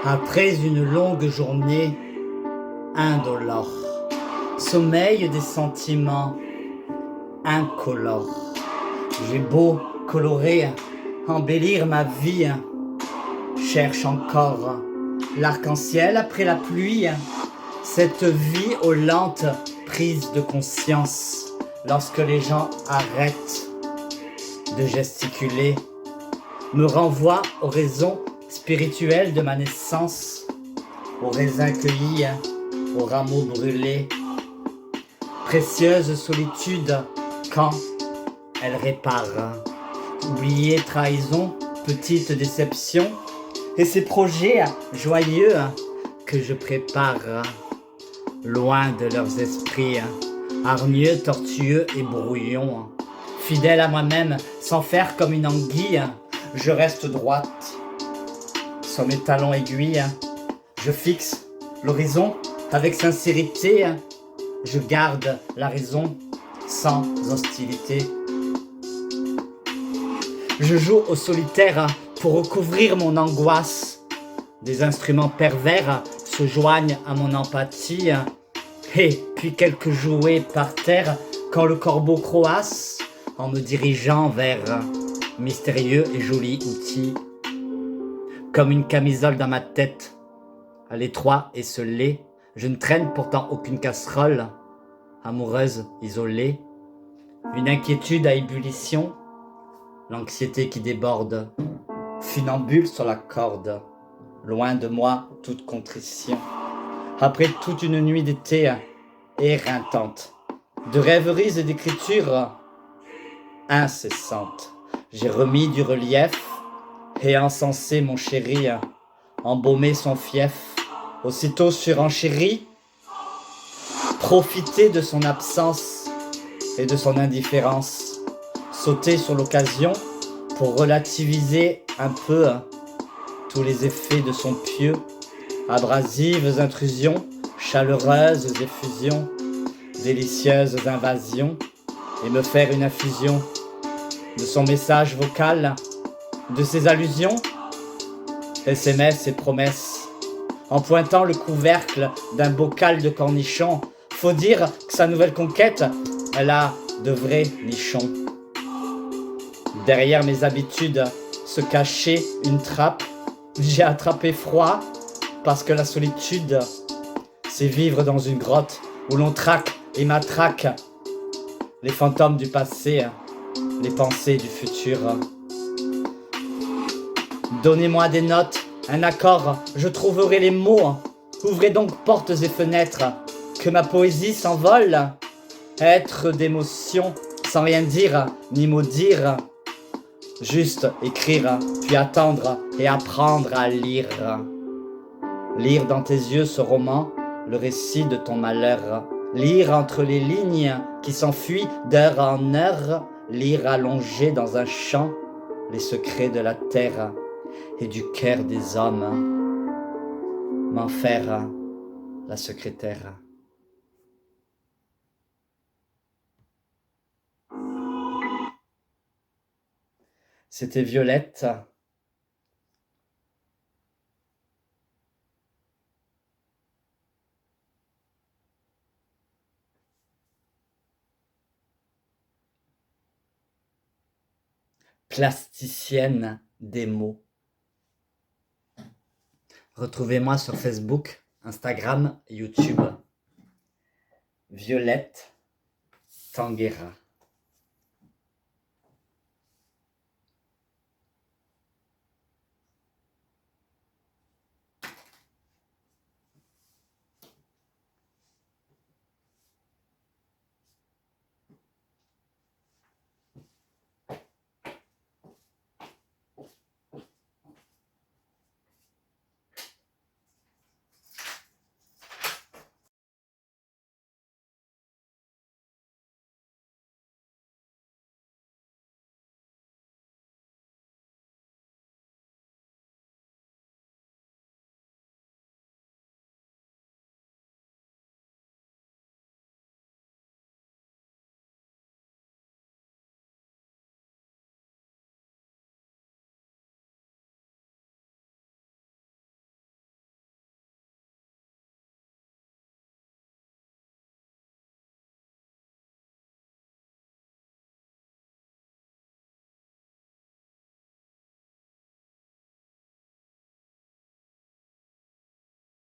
Après une longue journée indolore, sommeil des sentiments incolores. J'ai beau colorer, embellir ma vie, cherche encore l'arc-en-ciel après la pluie. Cette vie aux lentes prises de conscience, lorsque les gens arrêtent de gesticuler, me renvoie aux raisons spirituelles de ma naissance, aux raisins cueillis, aux rameaux brûlés. Précieuse solitude quand elle répare. Oubliée trahison, petite déception, et ces projets joyeux que je prépare, loin de leurs esprits, hargneux, tortueux et brouillons. Fidèle à moi-même, sans faire comme une anguille, je reste droite. Sur mes talons aiguilles, je fixe l'horizon avec sincérité. Je garde la raison sans hostilité. Je joue au solitaire pour recouvrir mon angoisse. Des instruments pervers se joignent à mon empathie. Et puis quelques jouets par terre quand le corbeau croasse en me dirigeant vers mystérieux et joli outil. Comme une camisole dans ma tête, à l'étroit et scellé, je ne traîne pourtant aucune casserole, amoureuse, isolée, une inquiétude à ébullition, l'anxiété qui déborde, funambule sur la corde, loin de moi toute contrition. Après toute une nuit d'été éreintante, de rêveries et d'écritures incessantes, j'ai remis du relief et encensé mon chéri, embaumé son fief, aussitôt surenchéri, profiter de son absence et de son indifférence, sauter sur l'occasion pour relativiser un peu tous les effets de son pieu, abrasives intrusions, chaleureuses effusions, délicieuses invasions, et me faire une infusion de son message vocal, de ses allusions, SMS et promesses, en pointant le couvercle d'un bocal de cornichons. Faut dire que sa nouvelle conquête, elle a de vrais nichons. Derrière mes habitudes se cachait une trappe. J'ai attrapé froid parce que la solitude, c'est vivre dans une grotte où l'on traque et matraque les fantômes du passé, les pensées du futur. Donnez-moi des notes, un accord, je trouverai les mots. Ouvrez donc portes et fenêtres, que ma poésie s'envole. Être d'émotion sans rien dire ni maudire. Juste écrire, puis attendre et apprendre à lire. Lire dans tes yeux ce roman, le récit de ton malheur. Lire entre les lignes qui s'enfuient d'heure en heure. Lire allongé dans un champ les secrets de la terre et du cœur des hommes. M'en faire la secrétaire. C'était Violette. Plasticienne des mots. Retrouvez-moi sur Facebook, Instagram, YouTube. Violette Tanguera.